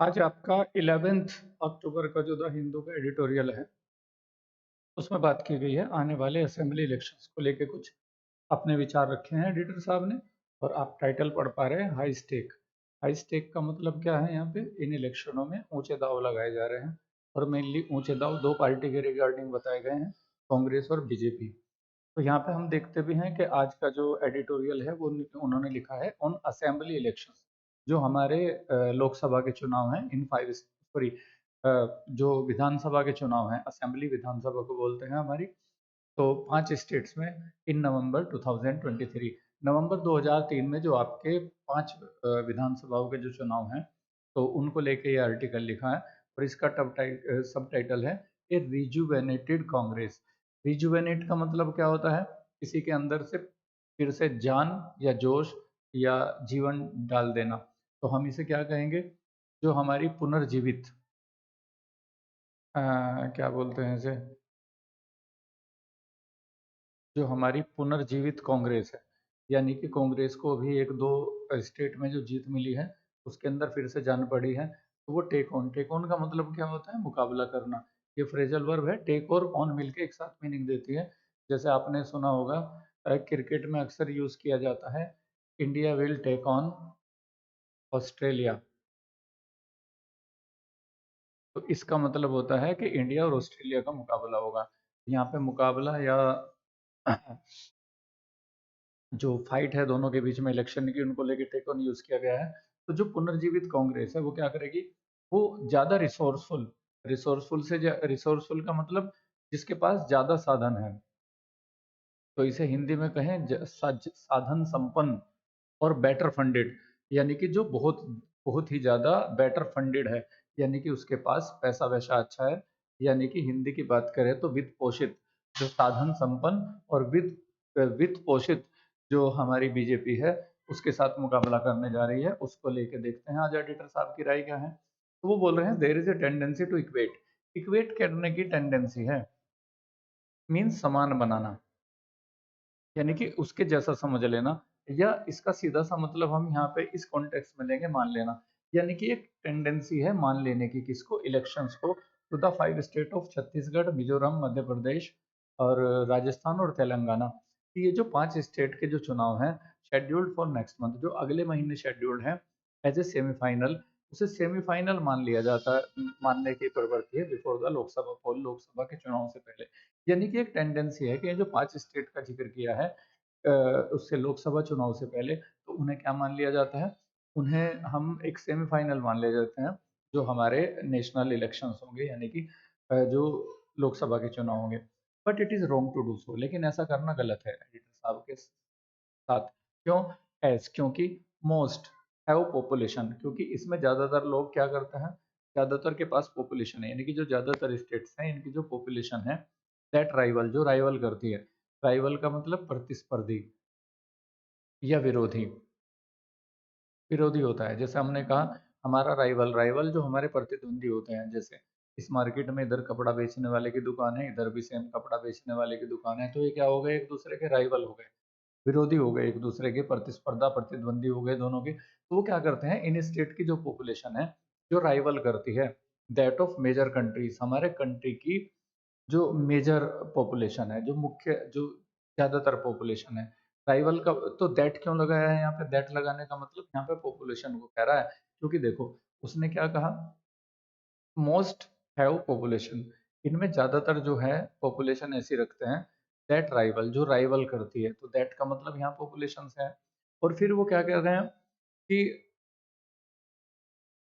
आज आपका 11 अक्टूबर का जो द हिंदू का एडिटोरियल है उसमें बात की गई है आने वाले असेंबली इलेक्शंस को लेके कुछ अपने विचार रखे हैं एडिटर साहब ने। और आप टाइटल पढ़ पा रहे हैं हाई स्टेक। हाई स्टेक का मतलब क्या है? यहाँ पे इन इलेक्शनों में ऊंचे दाव लगाए जा रहे हैं और मेनली ऊंचे दाव दो पार्टी के रिगार्डिंग बताए गए हैं, कांग्रेस और बीजेपी। तो यहाँ पे हम देखते भी हैं कि आज का जो एडिटोरियल है वो उन्होंने लिखा है ऑन असेंबली इलेक्शंस, जो हमारे लोकसभा के चुनाव हैं इन फाइव सॉरी जो विधानसभा के चुनाव हैं, असेंबली विधानसभा को बोलते हैं हमारी। तो 5 स्टेट्स में इन नवंबर 2023 नवंबर 2003 में जो आपके 5 विधानसभाओं के जो चुनाव हैं, तो उनको लेके ये आर्टिकल लिखा है। और इसका सब टाइटल है ए रिजुवेनेटेड कांग्रेस। रिजुवेनेट का मतलब क्या होता है? किसी के अंदर से फिर से जान या जोश या जीवन डाल देना। तो हम इसे क्या कहेंगे? जो हमारी पुनर्जीवित क्या बोलते हैं इसे, जो हमारी पुनर्जीवित कांग्रेस है, यानी कि कांग्रेस को भी एक दो स्टेट में जो जीत मिली है उसके अंदर फिर से जान पड़ी है। तो वो टेक ऑन का मतलब क्या होता है? मुकाबला करना। ये फ्रेजल वर्ब है, टेक और ऑन मिलके एक साथ मीनिंग देती है। जैसे आपने सुना होगा क्रिकेट में अक्सर यूज किया जाता है, India will take on Australia. तो इसका मतलब होता है कि इंडिया और ऑस्ट्रेलिया का मुकाबला होगा। यहाँ पे मुकाबला या जो फाइट है दोनों के बीच में इलेक्शन की, उनको लेके टेक ऑन यूज किया गया है। तो जो पुनर्जीवित कांग्रेस है वो क्या करेगी? वो ज्यादा रिसोर्सफुल, रिसोर्सफुल का मतलब जिसके पास ज्यादा साधन है। तो इसे हिंदी में कहें साधन संपन्न और बेटर फंडेड, यानी कि जो बहुत बहुत ही ज्यादा बेटर फंडेड है, यानी कि उसके पास पैसा वैसा अच्छा है। यानी कि हिंदी की बात करें तो वित्त पोषित, जो साधन संपन्न और वित्त पोषित जो हमारी बीजेपी है उसके साथ मुकाबला करने जा रही है, उसको लेके देखते हैं आज एडिटर साहब की राय क्या है। तो वो बोल रहे हैं there is a tendency to equate. Equate करने की टेंडेंसी है, मीन्स समान बनाना, यानी कि उसके जैसा समझ लेना। या इसका सीधा सा मतलब हम यहाँ पे इस कॉन्टेक्स्ट में लेंगे मान लेना, यानी कि एक टेंडेंसी है मान लेने की, किसको? इलेक्शंस को, to the 5 state of Chhattisgarh, Mizoram, Madhya Pradesh और राजस्थान और तेलंगाना। कि ये जो 5 स्टेट के जो चुनाव हैं शेड्यूल्ड फॉर नेक्स्ट मंथ, जो अगले महीने शेड्यूल्ड हैं एज ए सेमीफाइनल, उसे सेमीफाइनल मान लिया जाता है, मानने की प्रवृत्ति है बिफोर द लोकसभा पोल, लोकसभा के चुनाव से पहले। यानी कि एक टेंडेंसी है कि ये जो 5 स्टेट का जिक्र किया है उससे लोकसभा चुनाव से पहले, तो उन्हें क्या मान लिया जाता है? उन्हें हम एक सेमीफाइनल मान ले जाते हैं, जो हमारे नेशनल इलेक्शंस होंगे, यानी कि जो लोकसभा के चुनाव होंगे। But it is wrong to do so, लेकिन ऐसा करना गलत है एडिटर साहब के साथ। क्यों? क्योंकि मोस्ट हैव पॉपुलेशन, क्योंकि इसमें ज्यादातर लोग क्या करते हैं? ज्यादातर के पास पॉपुलेशन है, यानी कि जो ज्यादातर स्टेट्स हैं इनकी जो पॉपुलेशन है, दैट राइवल, जो राइवल करती है। राइवल का मतलब प्रतिस्पर्धी या विरोधी। विरोधी होता है, जैसे हमने कहा हमारा राइवल, राइवल जो हमारे प्रतिद्वंदी होते हैं। जैसे इस मार्केट में इधर कपड़ा बेचने वाले की दुकान है, इधर भी सेम कपड़ा बेचने वाले की दुकान है, तो ये क्या हो गए? एक दूसरे के राइवल हो गए, विरोधी हो गए, एक दूसरे के प्रतिस्पर्धा, प्रतिद्वंदी हो गए दोनों के। तो वो क्या करते हैं? इन स्टेट की जो पॉपुलेशन है जो राइवल करती है, दैट ऑफ मेजर कंट्रीज, हमारे कंट्री की जो मेजर पॉपुलेशन है, जो मुख्य, जो ज्यादातर पॉपुलेशन है, राइवल का। तो दैट क्यों लगाया है यहाँ पे? दैट लगाने का मतलब यहाँ पे पॉपुलेशन को कह रहा है, क्योंकि देखो उसने क्या कहा? मोस्ट हैव पॉपुलेशन, इनमें ज्यादातर जो है पॉपुलेशन ऐसी रखते हैं, दैट राइवल, जो राइवल करती है। तो दैट का मतलब यहाँ पॉपुलेशन है। और फिर वो क्या कह रहे हैं कि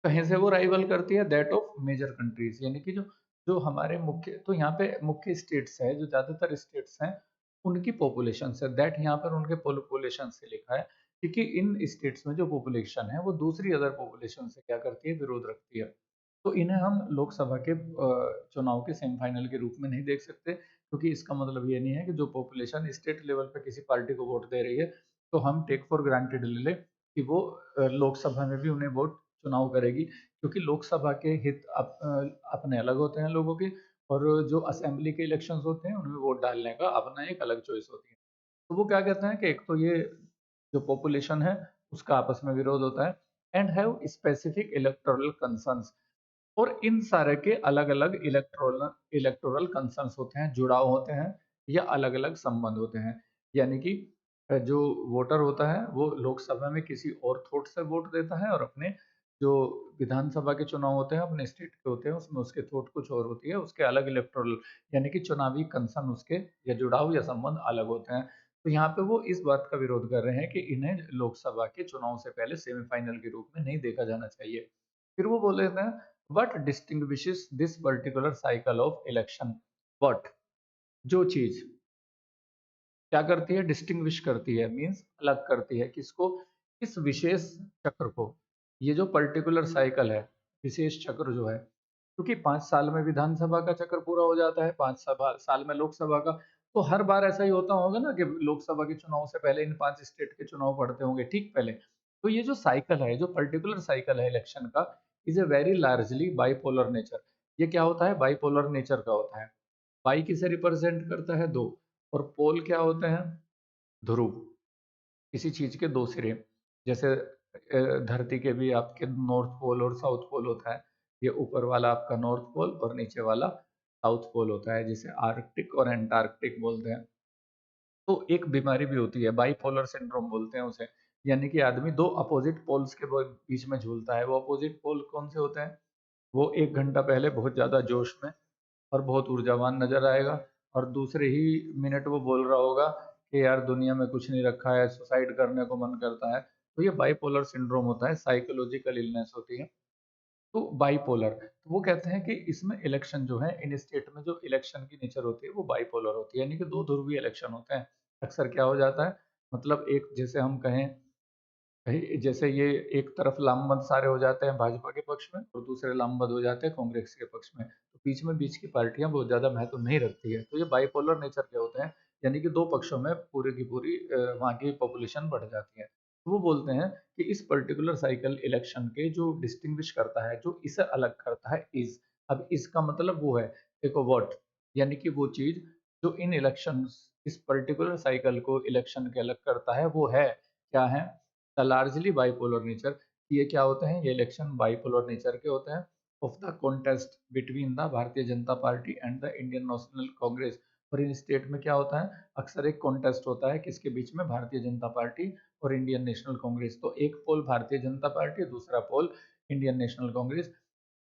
कहीं से वो राइवल करती है? दैट ऑफ मेजर कंट्रीज, यानी कि जो जो हमारे मुख्य, तो यहाँ पे मुख्य स्टेट्स है, जो ज्यादातर स्टेट्स हैं उनकी पॉपुलेशन से, दैट यहाँ पर उनके पॉपुलेशन से लिखा है, क्योंकि इन स्टेट्स में जो पॉपुलेशन है वो दूसरी अदर पॉपुलेशन से क्या करती है? विरोध रखती है। तो इन्हें हम लोकसभा के चुनाव के सेमीफाइनल के रूप में नहीं देख सकते, क्योंकि इसका मतलब ये नहीं है कि जो पॉपुलेशन स्टेट लेवल पे किसी पार्टी को वोट दे रही है, तो हम टेक फॉर ग्रांटेड ले लें कि वो लोकसभा में भी उन्हें वोट चुनाव करेगी, क्योंकि लोकसभा के हित अपने अलग होते हैं लोगों के, और जो असेंबली के इलेक्शंस होते हैं उनमें वोट डालने का अपना एक अलग चॉइस होती है। तो वो क्या कहते हैं कि एक तो ये जो पॉपुलेशन है उसका आपस में विरोध होता है, and have specific electoral concerns. और इन सारे के अलग अलग इलेक्टोरल इलेक्टोरल कंसर्न्स होते हैं, जुड़ाव होते हैं या अलग अलग संबंध होते हैं। यानी कि जो वोटर होता है वो लोकसभा में किसी और थोट से वोट देता है, और अपने जो विधानसभा के चुनाव होते हैं अपने स्टेट के होते हैं उसमें उसके थोट कुछ और होती है, उसके अलग इलेक्टोरल यानी कि चुनावी कंसर्न उसके या जुड़ाव या संबंध अलग होते हैं। तो यहाँ पे वो इस बात का विरोध कर रहे हैं कि इन्हें लोकसभा के चुनाव से पहले सेमीफाइनल के रूप में नहीं देखा जाना चाहिए। फिर वो बोल रहे हैं what distinguishes this particular cycle of election. What, जो चीज क्या करती है, डिस्टिंग्विश करती है, मींस अलग करती है किसको, इस विशेष चक्र को। ये जो पर्टिकुलर साइकिल है, विशेष चक्र जो है, क्योंकि 5 साल में विधानसभा का चक्र पूरा हो जाता है, 5 साल में लोकसभा का। तो हर बार ऐसा ही होता होगा ना कि लोकसभा के चुनाव से पहले इन 5 स्टेट के चुनाव पड़ते होंगे ठीक पहले। तो ये जो साइकिल है, जो पर्टिकुलर साइकिल है इलेक्शन का, is a very largely bipolar nature. ये क्या होता है, बाइपोलर नेचर का होता है। बाई किसे रिप्रेजेंट करता है, दो, और पोल क्या होते हैं, ध्रुव, किसी चीज के दो सिरे। जैसे धरती के भी आपके नॉर्थ पोल और साउथ पोल होता है। ये ऊपर वाला आपका नॉर्थ पोल और नीचे वाला साउथ पोल होता है, जिसे आर्कटिक और एंटार्कटिक बोलते हैं। तो एक बीमारी भी होती है, बाइपोलर सिंड्रोम बोलते हैं उसे। यानी कि आदमी दो अपोजिट पोल्स के बीच में झूलता है। वो अपोजिट पोल कौन से होते हैं, वो 1 घंटा पहले बहुत ज्यादा जोश में और बहुत ऊर्जावान नजर आएगा, और दूसरे ही मिनट वो बोल रहा होगा कि यार दुनिया में कुछ नहीं रखा है, सुसाइड करने को मन करता है। तो ये बाइपोलर सिंड्रोम होता है, साइकोलॉजिकल इलनेस होती है। तो बाइपोलर, तो वो कहते हैं कि इसमें इलेक्शन जो है, इन स्टेट में जो इलेक्शन की नेचर होती है वो बाइपोलर होती है, यानी कि दो ध्रुवीय इलेक्शन होते हैं। अक्सर क्या हो जाता है, मतलब एक जैसे हम कहें कहीं जैसे ये एक तरफ लामबंद सारे हो जाते हैं भाजपा के पक्ष में और दूसरे लामबंद हो जाते हैं कांग्रेस के पक्ष में, तो बीच की पार्टियां बहुत ज्यादा महत्व नहीं रखती है। तो ये बाइपोलर नेचर के होते हैं, यानी कि दो पक्षों में पूरी की पूरी वहाँ की पॉपुलेशन बढ़ जाती है। तो वो बोलते हैं कि इस पर्टिकुलर साइकिल इलेक्शन के जो डिस्टिंग्विश करता है, जो इसे अलग करता है, इज, अब इसका मतलब वो है, देखो व्हाट, यानी कि वो चीज जो इन इलेक्शन, इस पर्टिकुलर साइकिल को इलेक्शन के अलग करता है, वो है क्या है, द लार्जली बाइपोलर नेचर। ये क्या होते हैं, ये इलेक्शन बाइपोलर नेचर के होते हैं, of the contest between the Bharatiya Janata party and the Indian national Congress. और इन स्टेट में क्या होता है, अक्सर एक कॉन्टेस्ट होता है किसके बीच में, भारतीय जनता पार्टी और इंडियन नेशनल कांग्रेस। तो एक पोल भारतीय जनता पार्टी, दूसरा पोल इंडियन नेशनल कांग्रेस।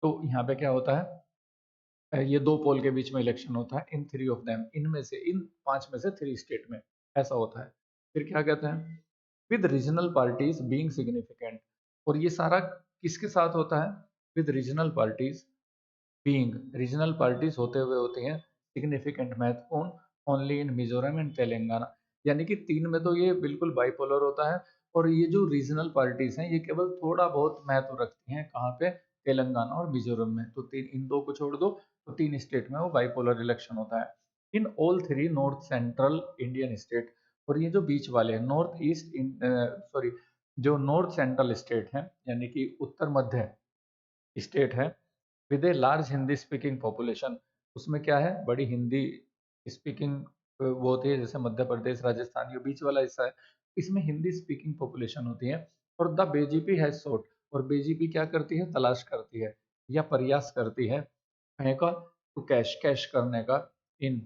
तो यहाँ पे क्या होता है, ये दो पोल के बीच में इलेक्शन होता है, इन थ्री ऑफ देम, इनमें से, इन 5 में से 3 स्टेट में ऐसा होता है। फिर क्या कहते हैं, with regional parties being significant. और ये सारा किसके साथ होता है, with regional parties being, regional parties होते हुए होती हैं सिग्निफिकेंट, महत्वपूर्ण, only in Mizoram and Telangana. यानी कि 3 में तो ये बिल्कुल बाइपोलर होता है, और ये जो रीजनल पार्टीज हैं ये केवल थोड़ा बहुत महत्व रखती हैं, कहाँ पे, तेलंगाना और मिजोरम में। तो तीन, इन दो को छोड़ दो तो 3 स्टेट में वो बाइपोलर इलेक्शन होता है। In all 3 north central Indian state. और ये जो बीच वाले नॉर्थ ईस्ट, सॉरी, जो नॉर्थ सेंट्रल स्टेट हैं, यानी कि उत्तर मध्य स्टेट है, with a large Hindi speaking population. उसमें क्या है, बड़ी हिंदी स्पीकिंग वो होती है, जैसे मध्य प्रदेश, राजस्थान, ये बीच वाला हिस्सा है, इसमें हिंदी स्पीकिंग पॉपुलेशन होती है। और द बीजेपी हैज सोट, और बीजेपी क्या करती है, तलाश करती है या प्रयास करती है, कहे का, टू कैश, कैश करने का, इन,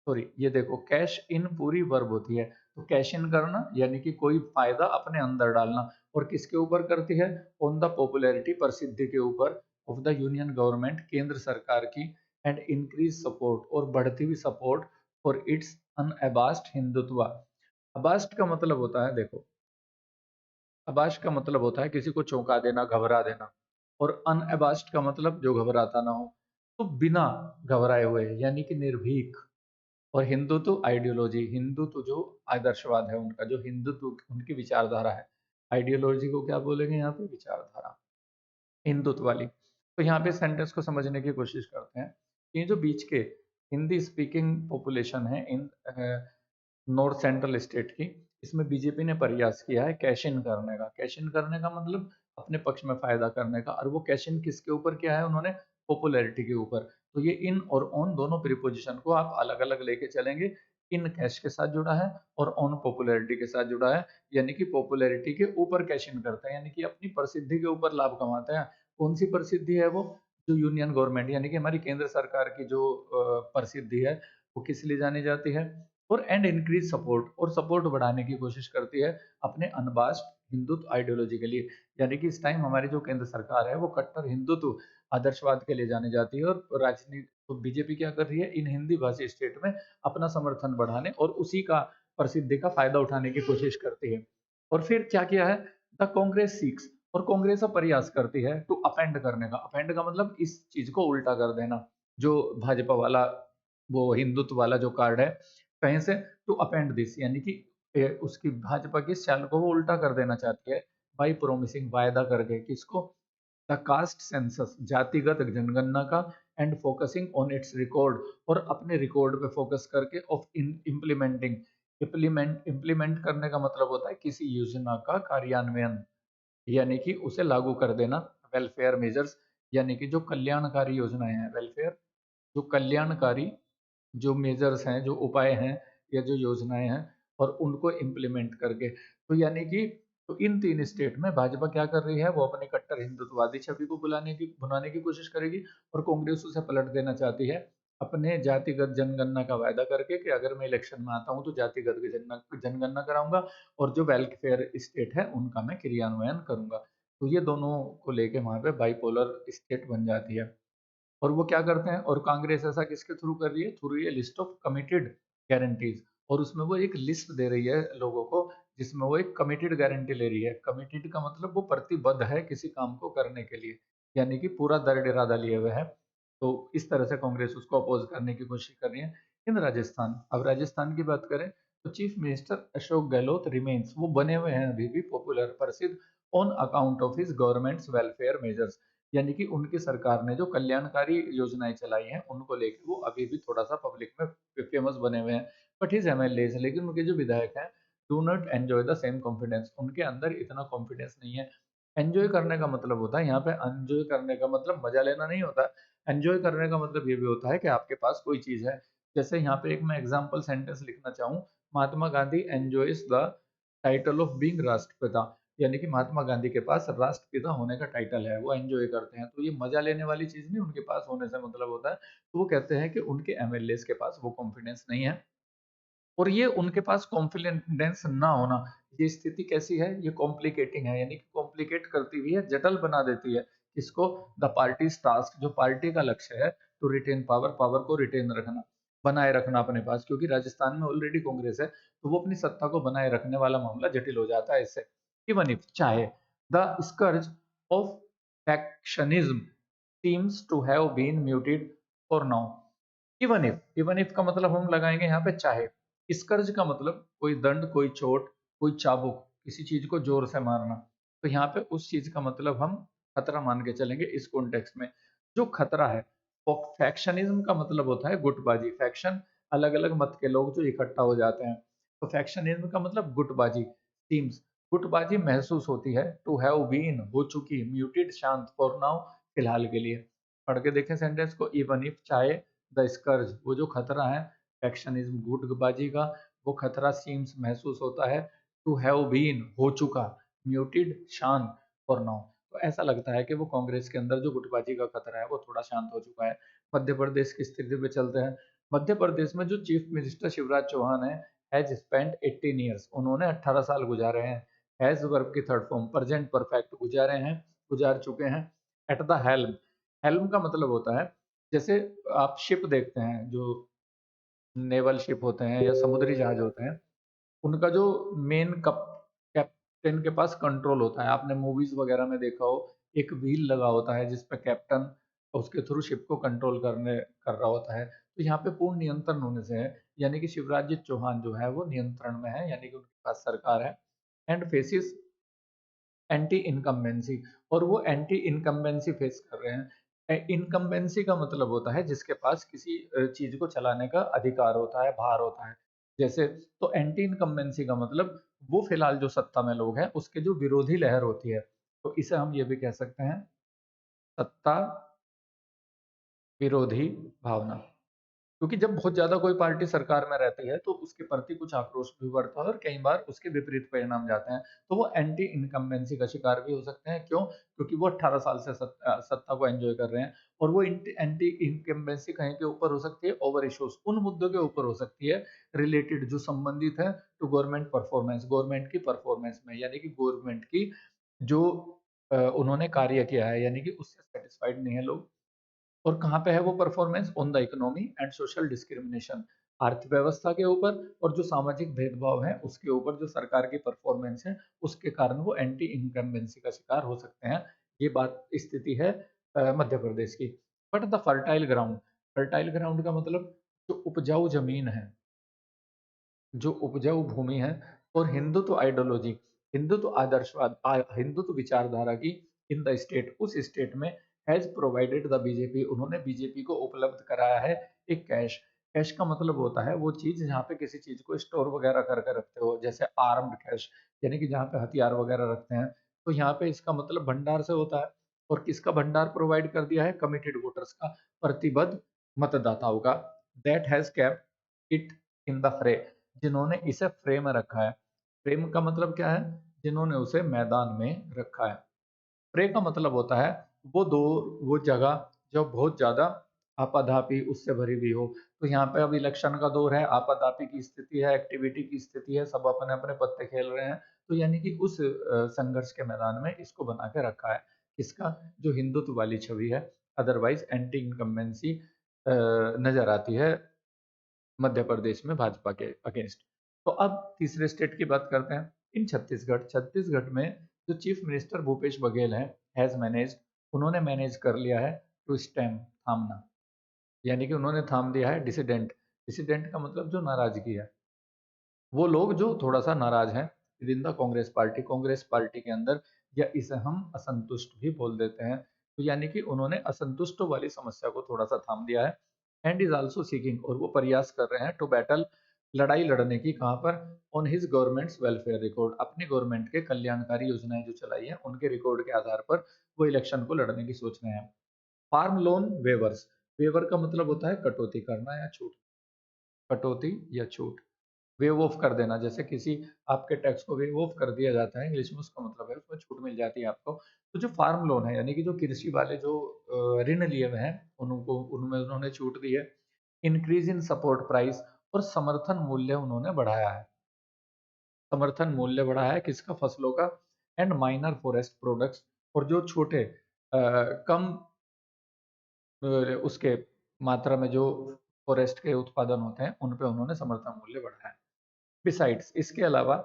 सॉरी ये देखो, कैश इन पूरी वर्ब होती है, तो कैश इन करना यानी कि कोई फायदा अपने अंदर डालना। और किसके ऊपर करती है, ऑन द पॉपुलैरिटी, प्रसिद्धि के ऊपर, ऑफ द यूनियन गवर्नमेंट, केंद्र सरकार की, एंड इंक्रीज सपोर्ट, और बढ़ती हुई सपोर्ट, फॉर इट्स अनअबास्ट हिंदुत्व। अबास्ट का मतलब होता है, देखो, अबास्ट का मतलब होता है किसी को चौंका देना, घबरा देना, और अनअबास्ट का मतलब जो घबराता ना हो। तो बिना घबराए हुए यानी कि निर्भीक। और हिंदुत्व आइडियोलॉजी, हिंदुत्व जो आदर्शवाद है उनका, जो हिंदुत्व उनकी विचारधारा है, आइडियोलॉजी को क्या बोलेंगे यहाँ पे, विचारधारा, हिंदुत्व वाली। तो यहाँ पे सेंटेंस को समझने की कोशिश करते हैं। ये जो बीच के हिंदी स्पीकिंग पॉपुलेशन है इन नॉर्थ सेंट्रल स्टेट की, इसमें बीजेपी ने प्रयास किया है कैश इन करने का। कैश इन करने का मतलब अपने पक्ष में फायदा करने का, और वो कैश इन किसके ऊपर किया है उन्होंने, पॉपुलैरिटी के ऊपर। तो ये इन और ऑन दोनों प्रीपोजिशन को आप अलग अलग लेके चलेंगे, इन कैश के साथ जुड़ा है और ऑन पॉपुलैरिटी के साथ जुड़ा है, यानी कि पॉपुलैरिटी के ऊपर कैश इन करते हैं, यानी कि अपनी प्रसिद्धि के ऊपर लाभ कमाते हैं। कौन सी प्रसिद्धि है वो? जो यूनियन गवर्नमेंट यानी कि हमारी केंद्र सरकार की जो प्रसिद्धि है, वो किस लिए जानी जाती है? और एंड इंक्रीज सपोर्ट, और सपोर्ट बढ़ाने की कोशिश करती है अपने अनबास्ड हिंदुत्व आइडियोलॉजी के लिए। यानी कि इस टाइम हमारी जो केंद्र सरकार है वो कट्टर हिंदुत्व आदर्शवाद के लिए जानी जाती है, और राजनीति तो बीजेपी क्या कर रही है, इन हिंदी भाषी स्टेट में अपना समर्थन बढ़ाने और उसी का प्रसिद्धि का फायदा उठाने की कोशिश करती है। और फिर क्या किया है, द कांग्रेस सीक्स, और कांग्रेस अब प्रयास करती है टू अपेंड करने का। अपेंड का मतलब इस चीज को उल्टा कर देना, जो भाजपा वाला वो हिंदुत्व वाला जो कार्ड है, कहीं से टू अपेंड दिस, यानी कि उसकी भाजपा की चाल को वो उल्टा कर देना चाहती है, बाई प्रोमिसिंग, वायदा करके, किसको? द कास्ट सेंसस, जातिगत जनगणना का, and focusing on it's record, और अपने रिकॉर्ड पे फोकस करके, ऑफ इम्प्लीमेंटिंग, इम्प्लीमेंट करने का मतलब होता है किसी योजना का कार्यान्वयन, यानी कि उसे लागू कर देना। वेलफेयर मेजर्स, यानी कि जो कल्याणकारी योजनाएं हैं, वेलफेयर, जो कल्याणकारी जो मेजर्स हैं, जो उपाय हैं या जो योजनाएं हैं, और उनको इम्प्लीमेंट करके, तो यानी कि तो इन तीन स्टेट में भाजपा क्या कर रही है, वो अपनी कट्टर हिंदुत्ववादी छवि को बुलाने की कोशिश करेगी, और कांग्रेस उसे पलट देना चाहती है अपने जातिगत जनगणना का वायदा करके, कि अगर मैं इलेक्शन में आता हूं तो जातिगत की जनगणना कराऊंगा, और जो वेलफेयर स्टेट है उनका मैं क्रियान्वयन करूंगा। तो ये दोनों को लेके वहां पे बाइपोलर स्टेट बन जाती है। और वो क्या करते हैं, और कांग्रेस ऐसा किसके थ्रू कर रही है, थ्रू ये लिस्ट ऑफ कमिटेड गारंटीज, और उसमें वो एक लिस्ट दे रही है लोगों को, जिसमें वो एक कमिटेड गारंटी ले रही है। कमिटेड का मतलब वो प्रतिबद्ध है किसी काम को करने के लिए, यानी कि पूरा दर इरादा लिए हुए है। तो इस तरह से कांग्रेस उसको अपोज करने की कोशिश कर रही है। इन राजस्थान, अब राजस्थान की बात करें तो chief minister Ashok Gehlot remains, वो बने हुए हैं अभी भी पॉपुलर, प्रसिद्ध, on account of his governments welfare measures, यानी कि उनकी सरकार ने जो कल्याणकारी योजनाएं चलाई हैं उनको लेके वो अभी भी थोड़ा सा पब्लिक में फेमस बने हुए हैं। बट हिज एमएलए, लेकिन उनके जो विधायक हैं, do not enjoy the same confidence, उनके अंदर इतना कॉन्फिडेंस नहीं है। एंजॉय करने का मतलब होता है, यहाँ पे एंजॉय करने का मतलब मजा लेना नहीं होता। एंजॉय करने का मतलब ये भी होता है कि आपके पास कोई चीज है। जैसे यहाँ पे एक मैं एग्जाम्पल सेंटेंस लिखना चाहूँ, Mahatma Gandhi enjoys the title of being राष्ट्रपिता, यानी कि महात्मा गांधी के पास राष्ट्रपिता होने का टाइटल है, वो एंजॉय करते हैं। तो ये मजा लेने वाली चीज नहीं उनके पास होने से मतलब होता है। तो वो कहते हैं कि उनके एमएलए के पास वो कॉन्फिडेंस नहीं है, और ये उनके पास कॉन्फिडेंस ना होना, ये स्थिति कैसी है, ये कॉम्प्लिकेटिंग है, यानी कि कॉम्प्लिकेट करती हुई है, जटिल बना देती है। इसको द पार्टी टास्क, जो पार्टी का लक्ष्य है, टू रिटेन पावर, पावर को रिटेन रखना, बनाए रखना अपने पास, क्योंकि राजस्थान में ऑलरेडी कांग्रेस है, तो वो अपनी सत्ता को बनाए रखने वाला मामला जटिल हो जाता है इससे। इवन इफ, चाहे, the scourge of factionalism seems to have been muted for now. Even if का मतलब हम लगाएंगे यहाँ पे चाहे। स्कर्ज का मतलब कोई दंड, कोई चोट, कोई चाबुक, किसी चीज को जोर से मारना। तो यहाँ पे उस चीज का मतलब हम खतरा मान के चलेंगे इस कॉन्टेक्स्ट में। जो खतरा है, फैक्शनिज्म का मतलब होता है गुटबाजी, फैक्शन, अलग अलग मत के लोग जो इकट्ठा हो जाते हैं। तो फैक्शनिज्म का मतलब गुटबाजी, टीम्स, गुटबाजी महसूस होती है, टू हैव बीन, हो चुकी, म्यूटेड, शांत, फॉर नाउ, फिलहाल के लिए। पढ़ के देखें सेंटेंस को, इवन इफ, चाहे, द स्कर्ज, वो जो खतरा है, फैक्शनिज्म, गुटबाजी का, वो खतरा, सीम्स, महसूस होता है, टू हैव बीन, हो चुका, म्यूटेड, शांत, फॉर नाउ। तो ऐसा लगता है कि वो कांग्रेस के अंदर जो गुटबाजी का खतरा है वो थोड़ा शांत हो चुका है। मध्य प्रदेश की स्थिति पे चलते हैं। मध्य प्रदेश में जो चीफ मिनिस्टर शिवराज चौहान है, हैज स्पेंट 18 ईयर्स, उन्होंने 18 साल गुजारे हैं। हैज वर्ब की थर्ड फॉर्म, प्रेजेंट परफेक्ट, गुजार चुके हैं, एट द हेल्म। हेल्म का मतलब होता है, जैसे आप शिप देखते हैं, जो नेवल शिप होते हैं या समुद्री जहाज होते हैं, उनका जो मेन कैप्टन के पास कंट्रोल होता है। आपने मूवीज वगैरह में देखा हो, एक व्हील लगा होता है जिसपे कैप्टन उसके थ्रू शिप को कंट्रोल कर रहा होता है। तो यहाँ पे पूर्ण नियंत्रण होने से है, यानी कि शिवराज जी चौहान जो है वो नियंत्रण में है, यानी कि उनके पास सरकार है। एंड फेसिस एंटी इनकम्बेंसी, और वो एंटी इनकम्बेंसी फेस कर रहे हैं। इनकम्बेंसी का मतलब होता है जिसके पास किसी चीज को चलाने का अधिकार होता है, भार होता है। जैसे, तो एंटी इनकम्बेंसी का मतलब वो फिलहाल जो सत्ता में लोग हैं उसके जो विरोधी लहर होती है, तो इसे हम ये भी कह सकते हैं, सत्ता विरोधी भावना। क्योंकि जब बहुत ज़्यादा कोई पार्टी सरकार में रहती है, तो उसके प्रति कुछ आक्रोश भी बढ़ता है और कई बार उसके विपरीत परिणाम जाते हैं। तो वो एंटी इनकम्बेंसी का शिकार भी हो सकते हैं। क्यों? क्योंकि वो 18 साल से सत्ता को एन्जॉय कर रहे हैं और वो एंटी इनकम्बेंसी कहीं के ऊपर हो सकती है, ओवर इश्यूज़ उन मुद्दों के ऊपर हो सकती है, रिलेटेड जो संबंधित है टू गवर्नमेंट परफॉर्मेंस, गवर्नमेंट की परफॉर्मेंस में, यानी कि गवर्नमेंट की जो उन्होंने कार्य किया है, यानी कि उससे सैटिस्फाइड नहीं है लोग। और कहाँ पे है वो performance? On the economy and social discrimination, अर्थव्यवस्था के ऊपर और जो सामाजिक भेदभाव है उसके ऊपर जो सरकार की परफॉर्मेंस है, उसके कारण वो एंटी इनकम्बेंसी का शिकार हो सकते हैं। ये बात स्थिति है मध्य प्रदेश की। बट द फर्टाइल ग्राउंड का मतलब जो उपजाऊ जमीन है, जो उपजाऊ भूमि है, और हिंदुत्व आइडियोलॉजी, हिंदुत्व आदर्शवाद, हिंदुत्व विचारधारा की इन द स्टेट, उस स्टेट में हैज प्रोवाइडेड द बीजेपी, उन्होंने बीजेपी को उपलब्ध कराया है एक कैश। कैश का मतलब होता है वो चीज जहाँ पे किसी चीज को स्टोर वगैरह करके रखते हो, जैसे आर्म्ड कैश, यानी कि जहाँ पे हथियार वगैरह रखते हैं। तो यहाँ पे इसका मतलब भंडार से होता है। और किसका भंडार प्रोवाइड कर दिया है? कमिटेड वोटर्स का, प्रतिबद्ध मतदाताओं का, that has kept it in the फ्रे, जिन्होंने इसे फ्रेम में रखा है। फ्रेम का मतलब क्या है? जिन्होंने उसे मैदान में रखा है। प्रे का मतलब होता है वो दो वो जगह जो बहुत ज्यादा आपाधापी उससे भरी हुई हो। तो यहाँ पे अब इलेक्शन का दौर है, आपाधापी की स्थिति है, एक्टिविटी की स्थिति है, सब अपने अपने पत्ते खेल रहे हैं। तो यानी कि उस संघर्ष के मैदान में इसको बना के रखा है। इसका जो हिंदुत्व वाली छवि है, अदरवाइज एंटी इनकम्बेंसी नजर आती है मध्य प्रदेश में भाजपा के अगेंस्ट। तो अब तीसरे स्टेट की बात करते हैं। इन छत्तीसगढ़ में जो चीफ मिनिस्टर भूपेश बघेल है, हैज मैनेज, उन्होंने मैनेज कर लिया है टू स्टेम, थामना, यानी कि उन्होंने थाम दिया है डिसिडेंट। डिसिडेंट का मतलब जो नाराजगी है, वो लोग जो थोड़ा सा नाराज हैं with in the Congress party के अंदर, या इसे हम असंतुष्ट भी बोल देते हैं। तो यानी कि उन्होंने असंतुष्टों वाली समस्या को थोड़ा सा थाम दिया है। एंड इज आल्सो सीकिंग, और वो प्रयास कर रहे हैं टू बैटल, लड़ाई लड़ने की, कहाँ पर? On his governments welfare record, अपनी गवर्नमेंट के कल्याणकारी योजनाएं जो चलाई है उनके रिकॉर्ड के आधार पर वो इलेक्शन को लड़ने की सोच रहे हैं। फार्म लोन वेवर्स, वेवर का मतलब होता है कटौती करना या छूट, कटौती या छूट, वेव ऑफ कर देना। जैसे किसी आपके टैक्स को वेव ऑफ कर दिया जाता है, इंग्लिश में उसका मतलब है उसमें छूट मिल जाती है आपको। तो जो फार्म लोन है, यानी कि जो कृषि वाले जो ऋण लिए हुए हैं, उनको उनमें उन्होंने छूट दी है। इंक्रीज इन सपोर्ट प्राइस, और समर्थन मूल्य उन्होंने बढ़ाया है। समर्थन मूल्य बढ़ाया है किसका? फसलों का। एंड माइनर फॉरेस्ट प्रोडक्ट्स, और जो छोटे कम उसके मात्रा में जो फॉरेस्ट के उत्पादन होते हैं उन पे उन्होंने समर्थन मूल्य बढ़ाया है। बिसाइड्स, इसके अलावा,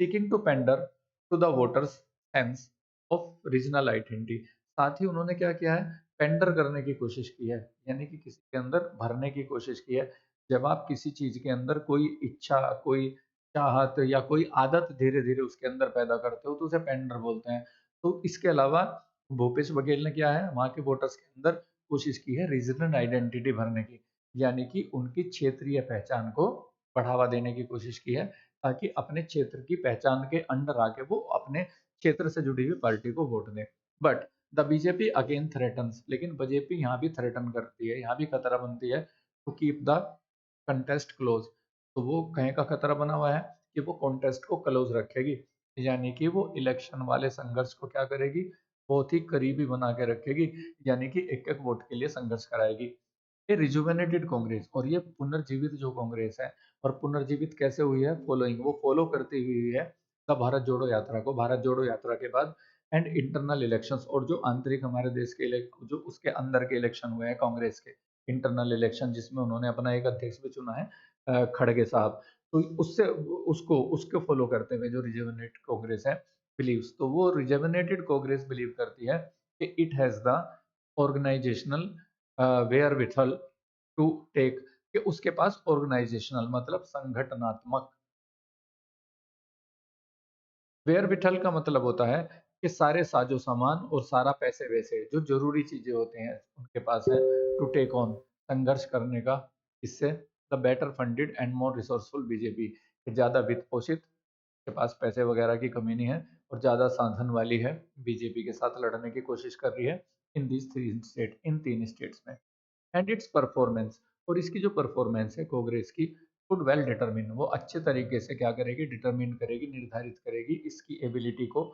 seeking to pander to the voters sense of regional identity, साथ ही उन्होंने क्या किया है? पेंडर करने की कोशिश की है, यानी कि किसी के अंदर भरने की कोशिश की है। जब आप किसी चीज के अंदर कोई इच्छा, कोई चाहत या कोई आदत धीरे धीरे उसके अंदर पैदा करते हो तो उसे पेंडर बोलते हैं। तो इसके अलावा भूपेश बघेल ने क्या है, वहाँ के वोटर्स के अंदर कोशिश की है रीजनल आइडेंटिटी भरने की, यानी कि उनकी क्षेत्रीय पहचान को बढ़ावा देने की कोशिश की है, ताकि अपने क्षेत्र की पहचान के अंडर आके वो अपने क्षेत्र से जुड़ी हुई पार्टी को वोट दें। But the BJP again threatens, लेकिन बीजेपी यहाँ भी थ्रेटन करती है, यहाँ भी खतरा बनती है to keep the contest close. तो वो कहीं का खतरा बना हुआ है कि वो कॉन्टेस्ट को क्लोज रखेगी, यानी कि वो इलेक्शन वाले संघर्ष को क्या करेगी? बहुत ही करीबी बना के रखेगी, यानी कि एक एक वोट के लिए संघर्ष कराएगी। ये रिजुवेनेटेड कांग्रेस, और ये पुनर्जीवित जो कांग्रेस है, और पुनर्जीवित कैसे हुई है? फॉलोइंग, वो फॉलो करती हुई है द भारत जोड़ो यात्रा को, भारत जोड़ो यात्रा के बाद, एंड इंटरनल इलेक्शंस, और जो आंतरिक हमारे देश के जो उसके अंदर के इलेक्शन हुए हैं कांग्रेस के, इंटरनल इलेक्शन, जिसमें उन्होंने अपना एक अध्यक्ष भी चुना है, खड़गे साहब। तो उससे उसको उसको फॉलो करते हुए जो रिजुवेनेटेड कांग्रेस है बिलीव्स, तो वो रिजुवेनेटेड कांग्रेस बिलीव करती है कि it has the organisational wherewithal to take, कि उसके पास ऑर्गेनाइजेशनल मतलब संगठनात्मक, वेयर विठल का मतलब होता है कि सारे साजो सामान और सारा पैसे वैसे जो जरूरी चीजें होते हैं उनके पास है टू टेक ऑन, संघर्ष करने का। इससे the better funded and more resourceful BJP, ज्यादा वित्त पोषित, के पास पैसे वगैरह की कमी नहीं है और ज्यादा साधन वाली है, बीजेपी के साथ लड़ने की कोशिश कर रही है इन दीज थ्री स्टेट, इन तीन स्टेट्स में। एंड इट्स परफॉर्मेंस, और इसकी जो परफॉर्मेंस है कांग्रेस की वुड वेल डिटरमिन, वो अच्छे तरीके से क्या करेगी, डिटरमिन करेगी, निर्धारित करेगी इसकी एबिलिटी को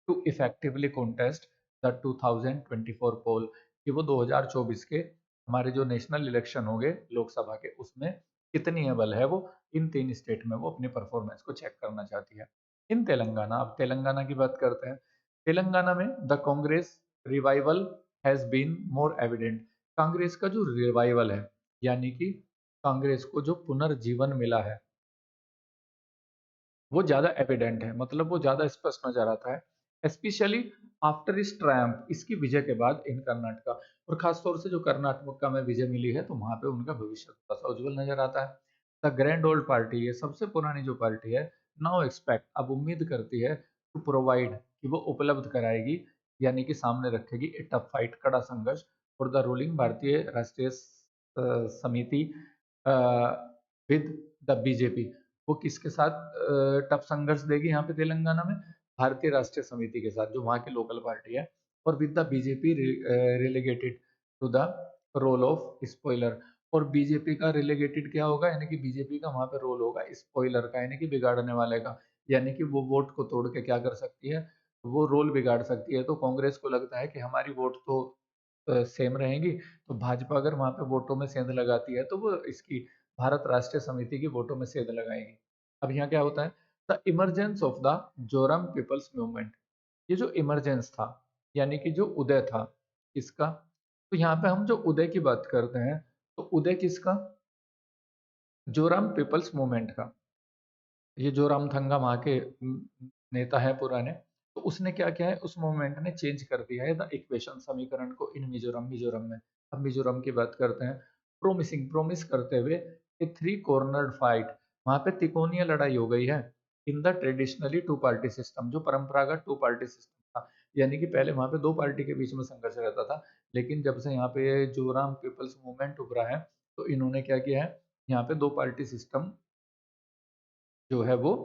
टू इफेक्टिवली कॉन्टेस्ट द 2024 पोल, कि वो 2024 के हमारे जो नेशनल इलेक्शन होंगे लोकसभा के, उसमें कितनी एबल है वो इन 3 स्टेट में वो अपनी परफॉर्मेंस को चेक करना चाहती है। इन तेलंगाना, अब तेलंगाना की बात करते हैं। तेलंगाना में the Congress revival has been more evident. Congress का जो रिवाइवल है, यानी कि कांग्रेस को जो पुनर्जीवन मिला है, वो ज़्यादा एविडेंट है, मतलब वो ज़्यादा स्पष्ट नज़र आता है। स्पेशली आफ्टर इस ट्रायम्फ, इसकी विजय के बाद इन कर्नाटका, और खास तौर से जो कर्नाटका में विजय मिली है, तो वहाँ पे उनका भविष्य थोड़ा सा उज्जवल नज़र आता है। द ग्रैंड ओल्ड पार्टी, ये सबसे पुरानी जो पार्टी है, नाउ एक्सपेक्ट, अब उम्मीद करती है, टू प्रोवाइड, कि वो उपलब्ध कराएगी, यानी कि सामने रखेगी ए टफ फाइट, कड़ा संघर्ष फॉर द रूलिंग भारतीय राष्ट्रीय समिति विद द बीजेपी। वो किसके साथ टफ संघर्ष देगी यहाँ पे तेलंगाना में? भारतीय राष्ट्रीय समिति के साथ, जो वहाँ की लोकल पार्टी है, और with the BJP relegated to the role of spoiler. और बीजेपी का रिलेगेटेड क्या होगा, यानी कि बीजेपी का वहाँ पे रोल होगा स्पॉइलर का, यानी कि बिगाड़ने वाले का, यानी कि वो वोट को तोड़ के क्या कर सकती है, वो रोल बिगाड़ सकती है। तो कांग्रेस को लगता है कि हमारी वोट तो सेम रहेंगी, तो भाजपा अगर वहाँ पे वोटों में सेंध लगाती है, तो वो इसकी भारत राष्ट्रीय समिति की वोटों में सेंध लगाएगी। अब यहाँ क्या होता है, the emergence of the Zoram People's Movement, ये जो इमरजेंस था, यानी कि जो उदय था इसका, तो यहाँ पे हम जो उदय की बात करते हैं, तो उदय किसका? जोरम पीपल्स मूवमेंट का। ये जो रामथंगा वहाँ के नेता है पुराने, तो उसने क्या किया है, उस मूवमेंट ने चेंज कर दिया है द इक्वेशन, समीकरण को, इन मिजोरम, मिजोरम में। अब मिजोरम की बात करते हैं। प्रोमिसिंग, प्रोमिस करते हुए ए थ्री कॉर्नर्ड फाइट, वहाँ पे तिकोनिया लड़ाई हो गई है in the traditionally two party system, जो परंपरागत टू पार्टी सिस्टम था, यानी कि पहले वहाँ पे दो पार्टी के बीच में संघर्ष रहता था, लेकिन जब से यहाँ पे जोराम पीपल्स मूवमेंट उभरा है, तो इन्होंने क्या किया है, यहाँ पे दो पार्टी सिस्टम जो है वो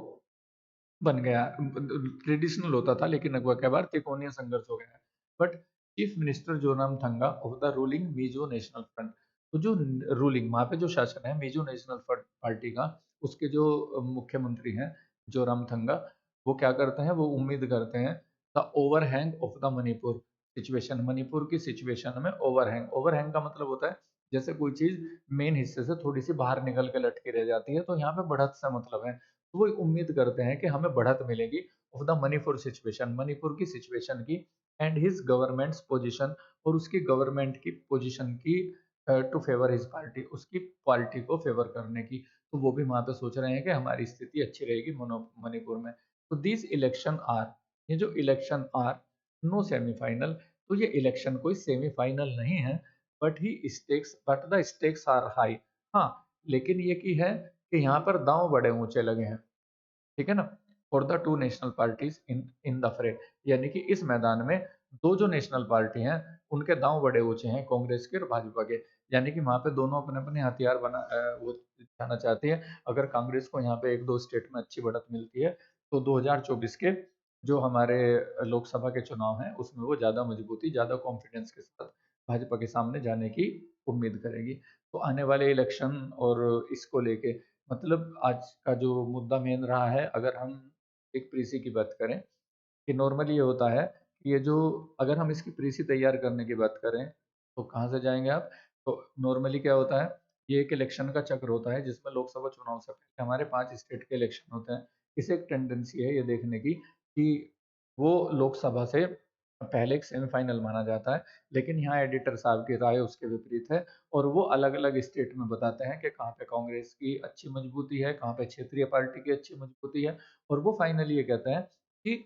बन गया। ट्रेडिशनल होता था, लेकिन अगवा के बाद त्रिकोणीय संघर्ष हो गया। But chief minister Zoramthanga of the ruling Mizo national front, तो जो रूलिंग वहां पे जो शासन है मिजो नेशनल फ्रंट पार्टी का, उसके जो मुख्यमंत्री हैं जोरामथंगा, वो क्या करते हैं, वो उम्मीद करते हैं the overhang of the Manipur situation, Manipur की सिचुएशन में ओवरहैंग, ओवरहैंग का मतलब होता है जैसे कोई चीज मेन हिस्से से थोड़ी सी बाहर निकल के लटकी रह जाती है, तो यहाँ पे बढ़त से मतलब है। तो वो उम्मीद करते हैं कि हमें बढ़त मिलेगी of the Manipur situation, Manipur की सिचुएशन की, एंड हिज गवर्नमेंट्स पोजीशन, और उसकी गवर्नमेंट की पोजीशन की, टू फेवर हिज पार्टी, उसकी पार्टी को फेवर करने की। तो वो भी वहां पे सोच रहे हैं कि हमारी स्थिति अच्छी रहेगी मणिपुर में। तो दिस इलेक्शन आर, ये जो इलेक्शन आर नो सेमीफाइनल, तो ये इलेक्शन कोई सेमीफाइनल नहीं है, but the stakes are high. हाँ, लेकिन ये की है कि यहाँ पर दांव बड़े ऊंचे लगे हैं, ठीक है ना, for the two national parties in in the फ्रे, यानी कि इस मैदान में दो जो नेशनल पार्टी हैं, उनके दांव बड़े ऊंचे हैं, कांग्रेस के और भाजपा के, यानी कि वहां पे दोनों अपने अपने हथियार वो दिखाना चाहती है। अगर कांग्रेस को यहाँ पे एक दो स्टेट में अच्छी बढ़त मिलती है, तो 2024 के जो हमारे लोकसभा के चुनाव हैं, उसमें वो ज्यादा मजबूती, ज्यादा कॉन्फिडेंस के साथ भाजपा के सामने जाने की उम्मीद करेगी। तो आने वाले इलेक्शन और इसको लेके, मतलब आज का जो मुद्दा मेन रहा है, अगर हम एक प्रीसी की बात करें, कि नॉर्मली ये होता है कि ये जो, अगर हम इसकी प्रीसी तैयार करने की बात करें, तो कहाँ से जाएंगे आप? तो नॉर्मली क्या होता है, ये एक इलेक्शन का चक्र होता है, जिसमें लोकसभा चुनाव से पहले हमारे 5 स्टेट के इलेक्शन होते हैं। इसे एक टेंडेंसी है ये देखने की कि वो लोकसभा से पहले एक सेमीफाइनल माना जाता है, लेकिन यहाँ एडिटर साहब की राय उसके विपरीत है, और वो अलग अलग स्टेट में बताते हैं कि कहाँ पे कांग्रेस की अच्छी मजबूती है, कहाँ पे क्षेत्रीय पार्टी की अच्छी मजबूती है, और वो फाइनली ये कहते हैं कि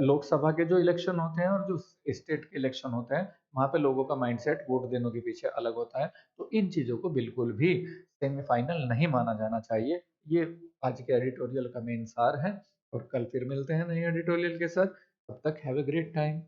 लोकसभा के जो इलेक्शन होते हैं और जो स्टेट के इलेक्शन होते हैं, वहाँ पे लोगों का माइंडसेट वोट देने के पीछे अलग होता है। तो इन चीजों को बिल्कुल भी सेमीफाइनल नहीं माना जाना चाहिए। ये आज के एडिटोरियल का मेन सार है, और कल फिर मिलते हैं नए एडिटोरियल के साथ। तब तक हैव अ ग्रेट टाइम।